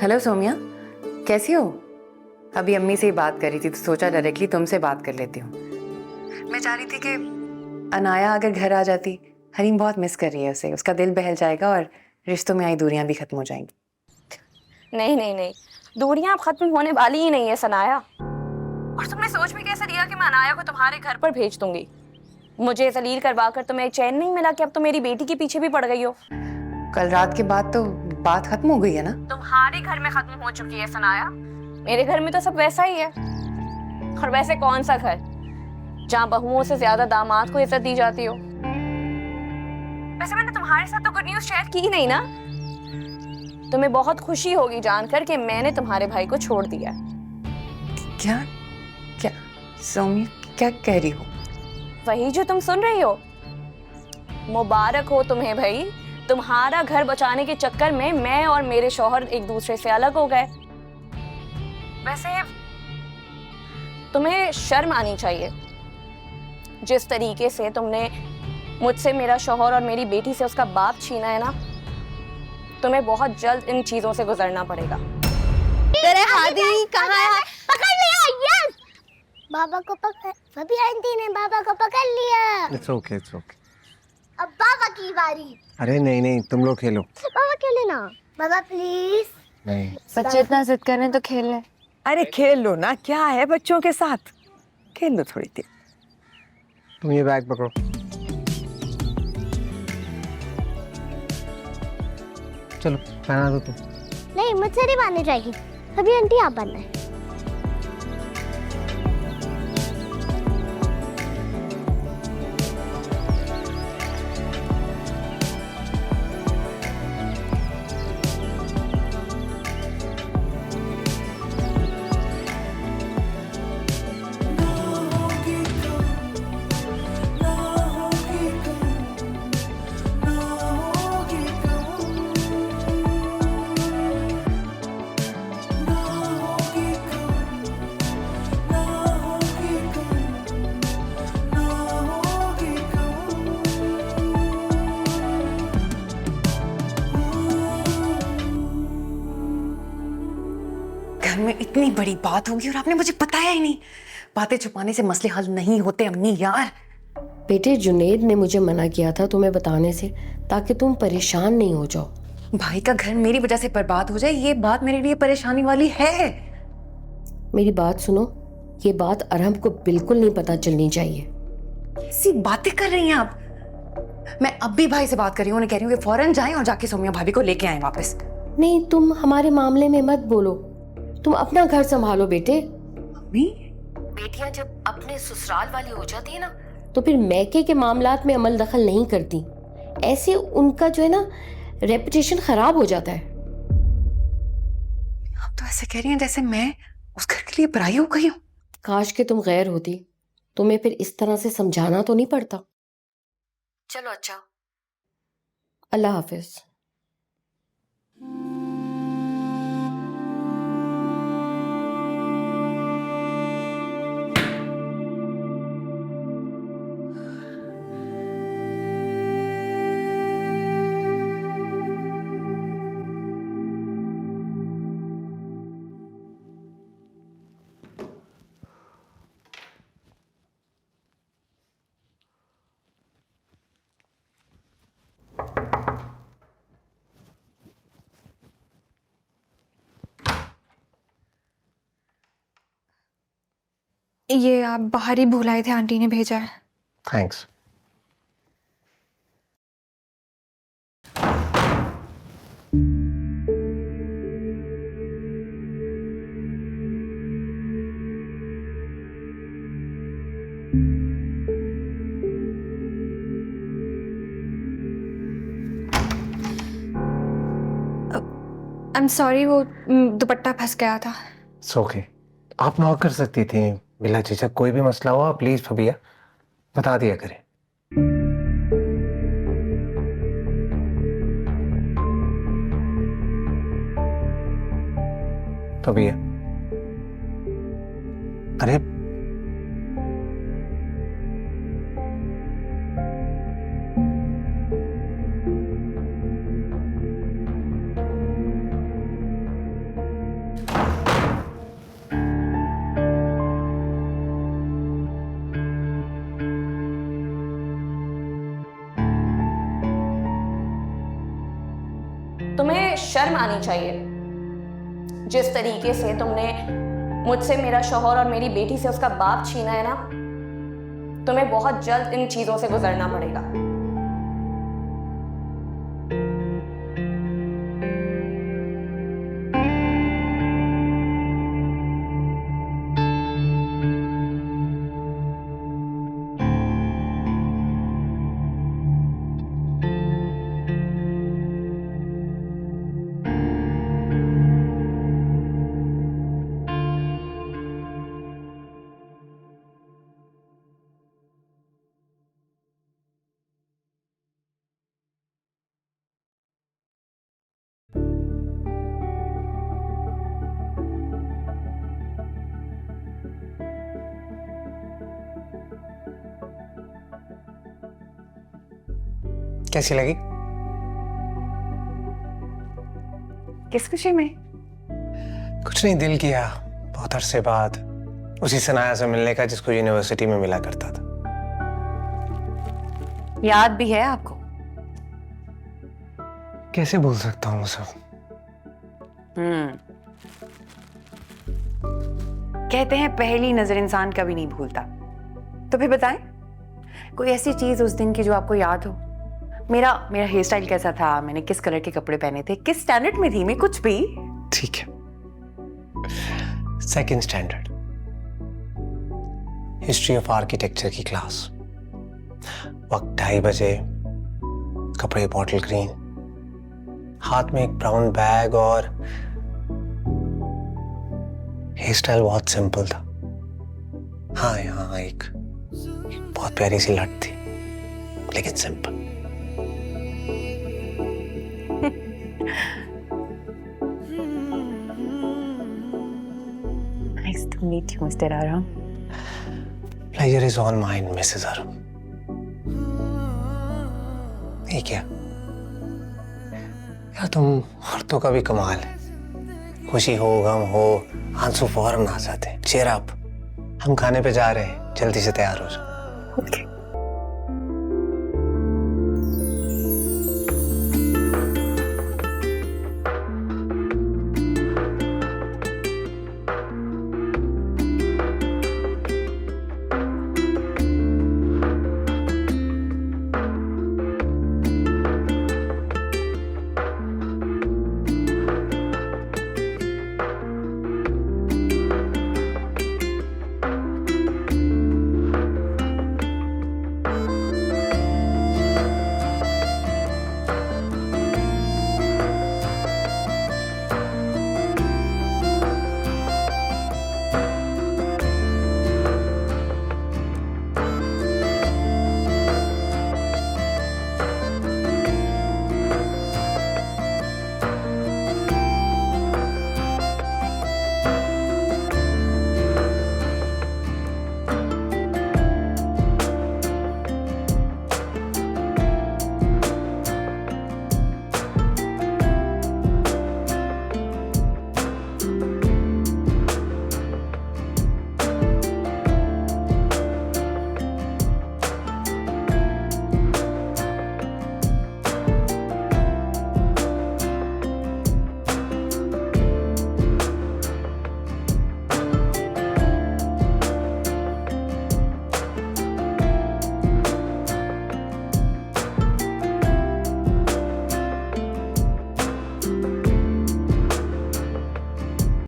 Hello सोमिया, कैसी हो? अभी अम्मी से ही बात कर रही थी तो सोचा डायरेक्टली तुमसे बात कर लेती हूँ। मैं चाह रही थी कि अनाया अगर घर आ जाती। हरीम बहुत मिस कर रही है उसे, उसका दिल बहल जाएगा और रिश्तों में आई दूरियां भी खत्म हो जाएंगी। नहीं नहीं नहीं, दूरियां अब खत्म होने वाली ही नहीं है सनाया। और तुमने सोच भी कैसे लिया कि मैं अनाया को तुम्हारे घर पर भेज दूंगी? मुझे जलील करवा कर तुम्हें चैन नहीं मिला कि अब तो मेरी बेटी के पीछे भी पड़ गई हो? कल रात के बाद तो बात खत्म हो गई है ना? तुम्हारे घर में खत्म हो चुकी है सनाया, मेरे घर में तो सब वैसा ही है। और वैसे कौन सा घर जहाँ बहुओं से ज्यादा दामाद को इज्जत दी जाती हो? वैसे मैंने तुम्हारे साथ तो गुड न्यूज शेयर की ही नहीं ना। तुम्हें बहुत खुशी होगी जानकर कि मैंने तुम्हारे भाई को छोड़ दिया। क्या क्या सोमिया, क्या कह रही हो? वही जो तुम सुन रही हो। मुबारक हो तुम्हें भाई, तुम्हारा घर बचाने के चक्कर में मैं और मेरे शौहर एक दूसरे से अलग हो गए। वैसे तुम्हें शर्म आनी चाहिए। जिस तरीके से तुमने मुझसे मेरा शौहर और मेरी बेटी से उसका बाप छीना है ना, तुम्हें बहुत जल्द इन चीजों से गुजरना पड़ेगा। तेरे हादी कहाँ है? पकड़ लिया। यस, बाबा को पकड़, भाभी आंटी ने बाबा को पकड़ लिया। It's okay, it's okay. अब बाबा की बारी। अरे नहीं नहीं, तुम लोग खेलो। बाबा खेले ना। बाबा प्लीज। नहीं, बच्चे इतना जिद कर रहे हैं तो खेल ले। अरे खेल लो ना, क्या है बच्चों के साथ, खेल लो थोड़ी देर। तुम ये बैग पकड़ो। चलो पहना दो तुम। नहीं, मुझसे नहीं बांधनी चाहिए, भाभी आंटी आप बांधना है। घर में इतनी बड़ी बात होगी और आपने मुझे बताया ही नहीं। बातें छुपाने से मसले हल नहीं होते अम्मी यार। बेटे, जुनेद ने मुझे मना किया था तुम्हें बताने से, ताकि तुम परेशान नहीं हो जाओ। भाई का घर मेरी वजह से बर्बाद हो जाए, ये बात मेरे लिए परेशानी वाली है। मेरी बात सुनो, ये बात अरहम को बिल्कुल नहीं पता चलनी चाहिए। कैसी बातें कर रही हैं आप? मैं अब भी भाई से बात कर रही हूँ, उन्हें कह रही हूँ कि फौरन जाएं और जाके सोमिया भाभी को लेके आए वापस। नहीं, तुम हमारे मामले में मत बोलो, तुम अपना घर संभालो बेटे। अम्मी, बेटियां जब अपने ससुराल वाली हो जाती है ना, तो फिर मैके के मामलात में अमल दखल नहीं करती। ऐसे उनका जो है ना, रेपुटेशन खराब हो जाता है। आप तो ऐसे कह रही हैं जैसे मैं उस घर के लिए पराई हो गई हूँ। काश के तुम गैर होती, तुम्हें फिर इस तरह से समझाना तो नहीं पड़ता। चलो अच्छा, अल्लाह हाफिज। ये आप बाहर ही भूल आए थे, आंटी ने भेजा है। थैंक्स। आई एम सॉरी, वो दुपट्टा फंस गया था। It's okay. आप नॉक कर सकती थी बिला झिझक, कोई भी मसला हुआ प्लीज फबिया बता दिया करें। फबिया, अरे शर्म आनी चाहिए। जिस तरीके से तुमने मुझसे, मेरा शौहर और मेरी बेटी से उसका बाप छीना है ना, तुम्हें बहुत जल्द इन चीजों से गुजरना पड़ेगा। कैसी लगी? किस खुशी में? कुछ नहीं, दिल किया बहुत अरसे बाद उसी सनाया से मिलने का जिसको यूनिवर्सिटी में मिला करता था। याद भी है आपको? कैसे भूल सकता हूँ सब? कहते हैं पहली नजर इंसान कभी नहीं भूलता। तो फिर बताएं, कोई ऐसी चीज उस दिन की जो आपको याद हो? मेरा हेयर स्टाइल कैसा था, मैंने किस कलर के कपड़े पहने थे, किस स्टैंडर्ड में थी मैं, कुछ भी। ठीक है, second standard, history of architecture की क्लास। वक्त 2:30 बजे, कपड़े बॉटल ग्रीन, हाथ में एक ब्राउन बैग और हेयर स्टाइल बहुत सिंपल था। हाँ, यहाँ एक बहुत प्यारी सी लट थी, लेकिन simple. Nice to meet you, Mr. Aram. Pleasure is all mine, Mrs. Aram. ये क्या यार, तुम औरतों का भी कमाल है। खुशी हो, गम हो, आंसू फौरन आ जाते हैं। चेयर अप, हम खाने पे जा रहे हैं, जल्दी से तैयार हो जाओ। Okay.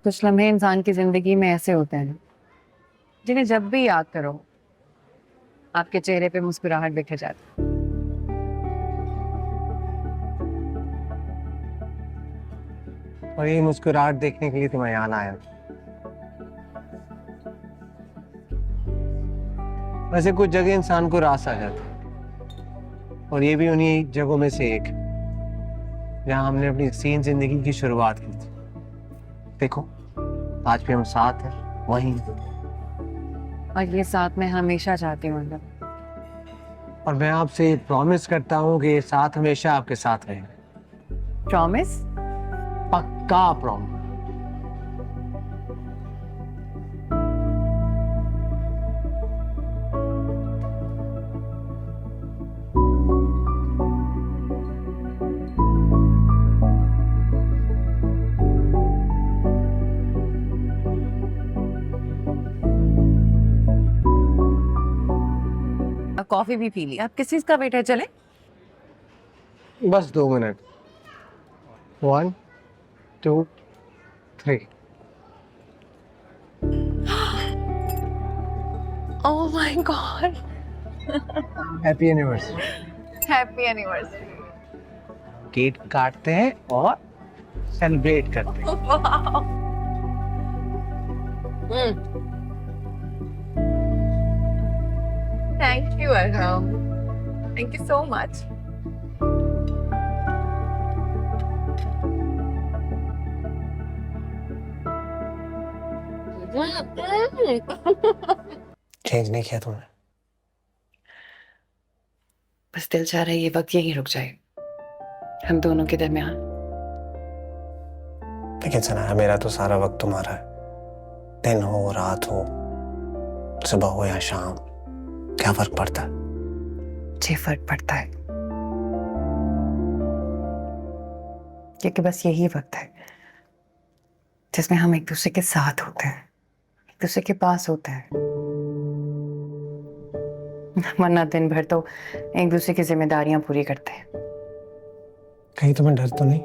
कुछ लम्हे इंसान की जिंदगी में ऐसे होते हैं जिन्हें जब भी याद करो आपके चेहरे पे मुस्कुराहट बिखर जाती। और ये मुस्कुराहट देखने के लिए तो मैं यहाँ आया। वैसे कुछ जगह इंसान को रास आ जाता है, और ये भी उन्हीं जगहों में से एक जहाँ हमने अपनी हसीन जिंदगी की शुरुआत की थी। देखो, आज भी हम साथ हैं, वहीं। और ये साथ में हमेशा चाहती हूँ मतलब। और मैं आपसे प्रॉमिस करता हूँ कि ये साथ हमेशा आपके साथ रहेगा। प्रॉमिस? पक्का प्रॉमिस। कॉफी भी पी ली, अब किस चीज का वेट है? चले? बस 2 minute. 1 2 3। Oh my God, happy anniversary. Happy anniversary. Cake काटते हैं और सेलिब्रेट करते हैं। Thank you Arham, thank you so much. Change नहीं किया तुमने? बस दिल चाह रहा है ये वक्त यहीं रुक जाए, हम दोनों के दरमियान। लेकिन सनाया, मेरा तो सारा वक्त तुम्हारा है। दिन हो रात हो, सुबह हो या शाम, क्या फर्क पड़ता है? मुझे फर्क पड़ता है, क्योंकि बस यही वक्त है जिसमें हम एक दूसरे के साथ होते हैं, एक दूसरे के पास होते हैं। वरना दिन भर तो एक दूसरे की जिम्मेदारियां पूरी करते हैं। कहीं तुम्हें डर तो नहीं?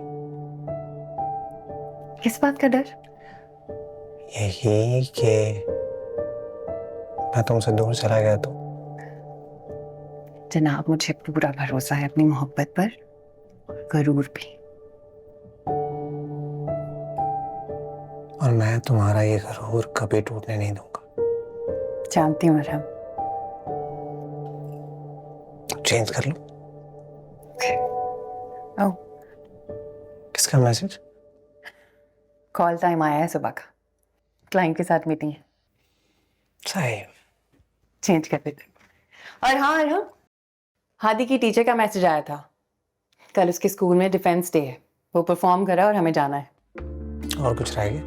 किस बात का डर? यही कि मैं तुमसे दूर चला गया तो। जनाब, मुझे पूरा भरोसा है अपनी मोहब्बत पर, और गरूर भी। और मैं तुम्हारा ये गरूर कभी टूटने नहीं दूंगा। जानती हूँ अरहम। चेंज कर लो। ओह, किसका मैसेज? कॉल टाइम आया है सुबह का, क्लाइंट के साथ मीटिंग है, सही। चेंज कर देते। और हाँ अरहम, हादी की टीचर का मैसेज आया था, कल उसके स्कूल में डिफेंस डे है, वो परफॉर्म करा और हमें जाना है। और कुछ रह गया?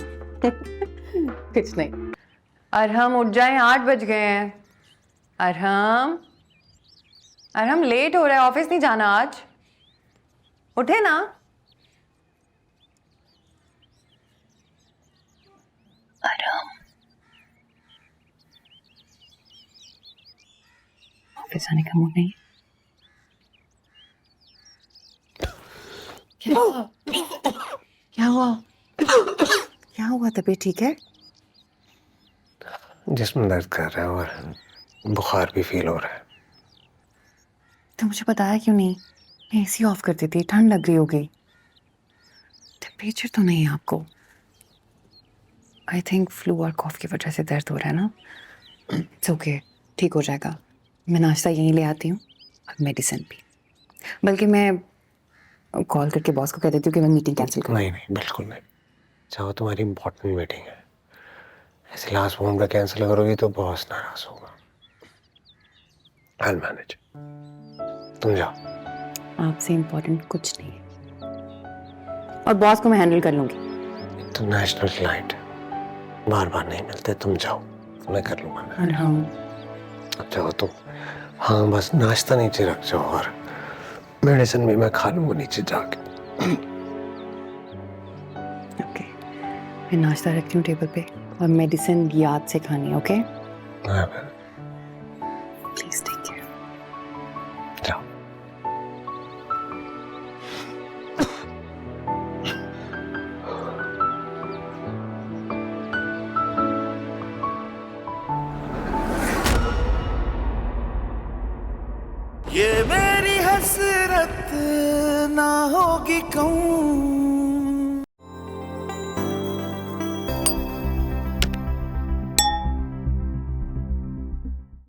कुछ नहीं। अरहम उठ जाए, 8 बज गए हैं। अरहम, अरहम लेट हो रहा है, ऑफिस नहीं जाना आज, उठे ना। अरहम, ऑफिस आने का मूड नहीं। क्या हुआ? क्या हुआ? क्या हुआ? तबीयत ठीक है? जिस्म दर्द कर रहा है और बुखार भी फील हो रहा है। तो मुझे बताया क्यों नहीं? मैं एसी ऑफ कर देती, ठंड लग रही होगी। टेम्परेचर तो नहीं है आपको? आई थिंक फ्लू और कॉफ की वजह से दर्द हो रहा है ना। इट्स ओके, ठीक हो जाएगा। मैं नाश्ता यहीं ले आती हूँ और मेडिसिन भी। बल्कि मैं कॉल करके बॉस को कह देती हूँ कि मैं मीटिंग कैंसिल करूँ। नहीं नहीं, बिल्कुल नहीं। चाहो तुम्हारी इम्पोर्टेंट मीटिंग है, ऐसे लास्ट मोमेंट पे कैंसिल करोगी तो बॉस नाराज होगा। I'll manage। तुम जाओ। आपसे इम्पोर्टेंट कुछ नहीं है, और बॉस को मैं हैंडल कर लूंगी। इंटरनेशनल क्लाइंट बार बार नहीं मिलते, तुम जाओ, मैं कर लूंगा। और हम अब जाओ तुम। हाँ, बस नाश्ता नीचे रख जाओ और मेडिसिन भी मैं खा लूंगा नीचे जाके। ओके, मैं नाश्ता रखती हूँ टेबल पे, और मेडिसिन याद से खानी। ओके, हाँ, प्लीज टेक केयर। जाओ। ये मेरी हसरत ना होगी कहूँ